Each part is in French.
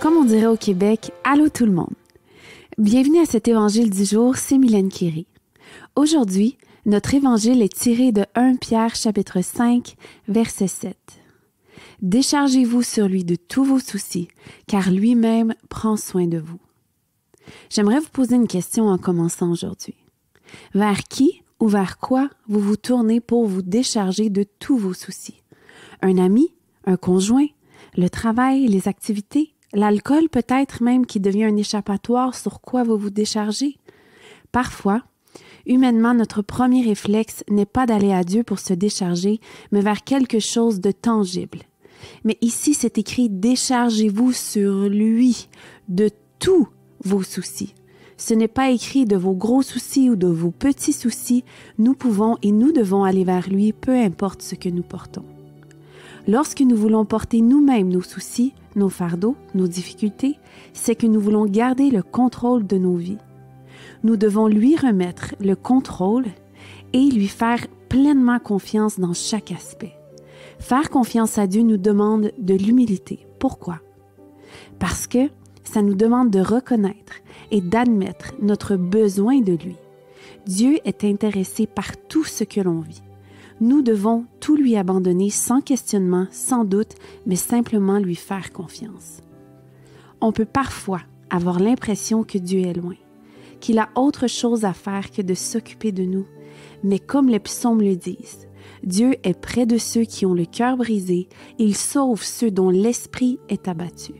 Comme on dirait au Québec, allô tout le monde. Bienvenue à cet évangile du jour, c'est Mylène Quéré. Aujourd'hui, notre évangile est tiré de 1 Pierre chapitre 5, verset 7. Déchargez-vous sur lui de tous vos soucis, car lui-même prend soin de vous. J'aimerais vous poser une question en commençant aujourd'hui. Vers qui ou vers quoi vous vous tournez pour vous décharger de tous vos soucis? Un ami? Un conjoint? Le travail? Les activités? L'alcool peut-être même qui devient un échappatoire sur quoi vous vous déchargez? Parfois, humainement, notre premier réflexe n'est pas d'aller à Dieu pour se décharger, mais vers quelque chose de tangible. Mais ici, c'est écrit « Déchargez-vous sur lui de tous vos soucis ». Ce n'est pas écrit de vos gros soucis ou de vos petits soucis. Nous pouvons et nous devons aller vers lui, peu importe ce que nous portons. Lorsque nous voulons porter nous-mêmes nos soucis, nos fardeaux, nos difficultés, c'est que nous voulons garder le contrôle de nos vies. Nous devons lui remettre le contrôle et lui faire pleinement confiance dans chaque aspect. Faire confiance à Dieu nous demande de l'humilité. Pourquoi? Parce que ça nous demande de reconnaître et d'admettre notre besoin de lui. Dieu est intéressé par tout ce que l'on vit. Nous devons tout lui abandonner sans questionnement, sans doute, mais simplement lui faire confiance. On peut parfois avoir l'impression que Dieu est loin, qu'il a autre chose à faire que de s'occuper de nous. Mais comme les psaumes le disent, Dieu est près de ceux qui ont le cœur brisé, il sauve ceux dont l'esprit est abattu.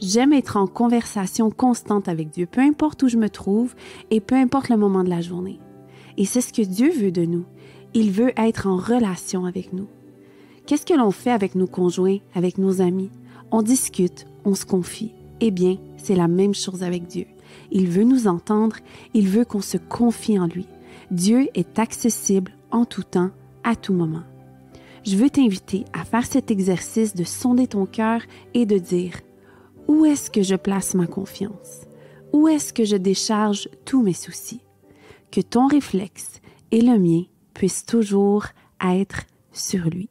J'aime être en conversation constante avec Dieu, peu importe où je me trouve et peu importe le moment de la journée. Et c'est ce que Dieu veut de nous. Il veut être en relation avec nous. Qu'est-ce que l'on fait avec nos conjoints, avec nos amis? On discute, on se confie. Eh bien, c'est la même chose avec Dieu. Il veut nous entendre, il veut qu'on se confie en lui. Dieu est accessible en tout temps, à tout moment. Je veux t'inviter à faire cet exercice de sonder ton cœur et de dire « Où est-ce que je place ma confiance? Où est-ce que je décharge tous mes soucis? » Que ton réflexe et le mien puissent toujours être sur lui.